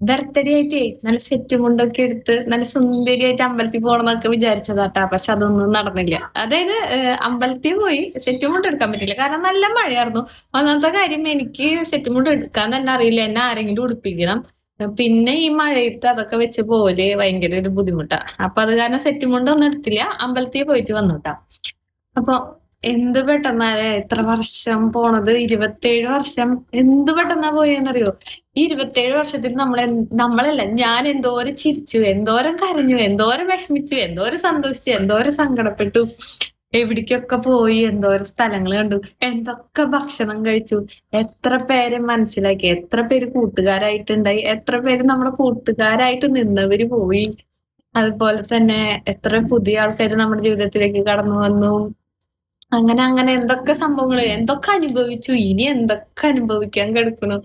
Birthday ആയിട്ടേ നല്ല set മുണ്ടൊക്കെ എടുത്ത് നല്ല സുന്ദരിയായിട്ട് അമ്പലത്തിൽ പോകണമെന്നൊക്കെ വിചാരിച്ചതാട്ടാ. പക്ഷെ അതൊന്നും നടന്നില്ല. അതായത് അമ്പലത്തിൽ പോയി സെറ്റ് മുണ്ട് എടുക്കാൻ പറ്റില്ല. കാരണം നല്ല മഴയായിരുന്നു. ഒന്നാമത്തെ കാര്യം എനിക്ക് സെറ്റ് മുണ്ട് എടുക്കാൻ തന്നെ അറിയില്ല. എന്നെ ആരെങ്കിലും ഉടുപ്പിക്കണം. പിന്നെ ഈ മഴയത്ത് അതൊക്കെ വെച്ച് പോലെ ഭയങ്കര ഒരു ബുദ്ധിമുട്ടാ. അപ്പൊ അത് കാരണം സെറ്റ് മുണ്ട് ഒന്നും എടുത്തില്ല. അമ്പലത്തിൽ പോയിട്ട് വന്നുട്ടാ. അപ്പൊ എന്ത് പെട്ടെന്നാലേ എത്ര വർഷം പോണത്, 27 വർഷം എന്ത് പെട്ടെന്നാ പോയെന്നറിയോ. ഈ 27 വർഷത്തിൽ നമ്മളല്ല ഞാൻ എന്തോരം ചിരിച്ചു, എന്തോരം കരഞ്ഞു, എന്തോരം വിഷമിച്ചു, എന്തോരം സന്തോഷിച്ചു, എന്തോരം സങ്കടപ്പെട്ടു, എവിടേക്കൊക്കെ പോയി, എന്തോരം സ്ഥലങ്ങൾ കണ്ടു, എന്തൊക്കെ ഭക്ഷണം കഴിച്ചു, എത്ര പേരെ മനസ്സിലാക്കി, എത്ര പേര് കൂട്ടുകാരായിട്ടുണ്ടായി, എത്ര പേര് നമ്മുടെ കൂട്ടുകാരായിട്ട് നിന്നവര് പോയി. അതുപോലെ തന്നെ എത്ര പുതിയ ആൾക്കാർ നമ്മുടെ ജീവിതത്തിലേക്ക് കടന്നു വന്നു. അങ്ങനെ അങ്ങനെ എന്തൊക്കെ സംഭവങ്ങള്, എന്തൊക്കെ അനുഭവിച്ചു, ഇനി എന്തൊക്കെ അനുഭവിക്കാൻ കിടക്കുന്നു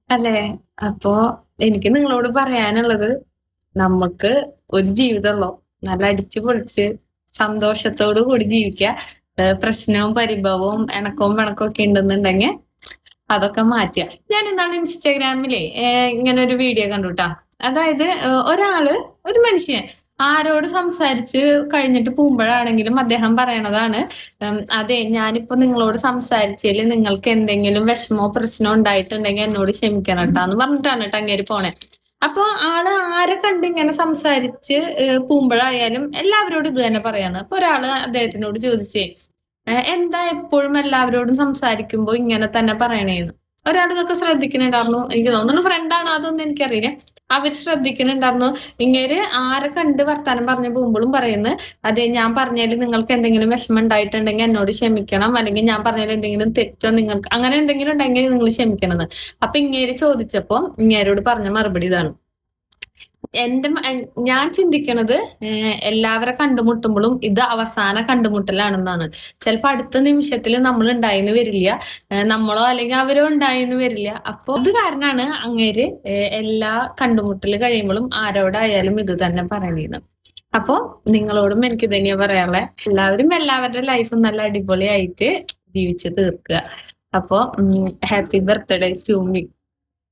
അല്ലെ. അപ്പോ എനിക്ക് നിങ്ങളോട് പറയാനുള്ളത്, നമുക്ക് ഒരു ജീവിതമുള്ളൂ. നല്ല അടിച്ചു പൊളിച്ച് സന്തോഷത്തോടു കൂടി ജീവിക്കുക. പ്രശ്നവും പരിഭവവും ഇണക്കവും പിണക്കവും ഒക്കെ ഉണ്ടെന്നുണ്ടെങ്കിൽ അതൊക്കെ മാറ്റുക. ഞാൻ എന്താണ് ഇൻസ്റ്റാഗ്രാമിലെ ഇങ്ങനെ ഒരു വീഡിയോ കണ്ടുട്ടാ. അതായത് ഒരു മനുഷ്യൻ ആരോട് സംസാരിച്ച് കഴിഞ്ഞിട്ട് പോകുമ്പോഴാണെങ്കിലും അദ്ദേഹം പറയണതാണ്, അതെ ഞാനിപ്പോ നിങ്ങളോട് സംസാരിച്ചതിൽ നിങ്ങൾക്ക് എന്തെങ്കിലും വിഷമോ പ്രശ്നമോ ഉണ്ടായിട്ടുണ്ടെങ്കിൽ എന്നോട് ക്ഷമിക്കണം കേട്ടോ എന്ന് പറഞ്ഞിട്ടാണ് കേട്ടോ അങ്ങേര് പോണേ. അപ്പൊ ആരെ കണ്ട് ഇങ്ങനെ സംസാരിച്ച് പോകുമ്പോഴായാലും എല്ലാവരോടും ഇത് തന്നെ പറയാന്ന്. അപ്പൊ ഒരാള് അദ്ദേഹത്തിനോട് ചോദിച്ചേ, എന്താ എപ്പോഴും എല്ലാവരോടും സംസാരിക്കുമ്പോ ഇങ്ങനെ തന്നെ പറയണേന്ന്. ഒരാൾ ഇതൊക്കെ ശ്രദ്ധിക്കുന്നുണ്ടായിരുന്നു. എനിക്ക് തോന്നുന്നു ഫ്രണ്ടാണ്, അതൊന്നും എനിക്കറിയില്ല. അവർ ശ്രദ്ധിക്കുന്നുണ്ടായിരുന്നു. ഇങ്ങേര് ആരെ കണ്ട് വർത്താനം പറഞ്ഞു പോകുമ്പോഴും പറയുന്നത്, അതെ ഞാൻ പറഞ്ഞാല് നിങ്ങൾക്ക് എന്തെങ്കിലും വിഷമം ഉണ്ടായിട്ടുണ്ടെങ്കിൽ എന്നോട് ക്ഷമിക്കണം, അല്ലെങ്കിൽ ഞാൻ പറഞ്ഞാൽ എന്തെങ്കിലും തെറ്റോ നിങ്ങൾക്ക് അങ്ങനെ എന്തെങ്കിലും ഉണ്ടെങ്കിൽ നിങ്ങൾ ക്ഷമിക്കണമെന്ന്. അപ്പൊ ഇങ്ങേര് ചോദിച്ചപ്പോ ഇങ്ങേരോട് പറഞ്ഞ മറുപടി ഇതാണ്. ഞാൻ ചിന്തിക്കണത്, എല്ലാവരെ കണ്ടുമുട്ടുമ്പോഴും ഇത് അവസാന കണ്ടുമുട്ടലാണെന്നാണ്. ചിലപ്പോ അടുത്ത നിമിഷത്തിൽ നമ്മൾ ഉണ്ടായിന്ന് വരില്ല, നമ്മളോ അല്ലെങ്കിൽ അവരോ ഉണ്ടായിന്ന് വരില്ല. അപ്പൊ ഇത് കാരണമാണ് അങ്ങേര് എല്ലാ കണ്ടുമുട്ടൽ കഴിയുമ്പോഴും ആരോടായാലും ഇത് തന്നെ പറയണേന്ന്. അപ്പൊ നിങ്ങളോടും എനിക്ക് തന്നെയാ പറയാനുള്ളത്, എല്ലാവരും എല്ലാവരുടെ ലൈഫും നല്ല അടിപൊളിയായിട്ട് ജീവിച്ച് തീർക്കുക. അപ്പൊ ഹാപ്പി ബർത്ത്ഡേ ടു മീ.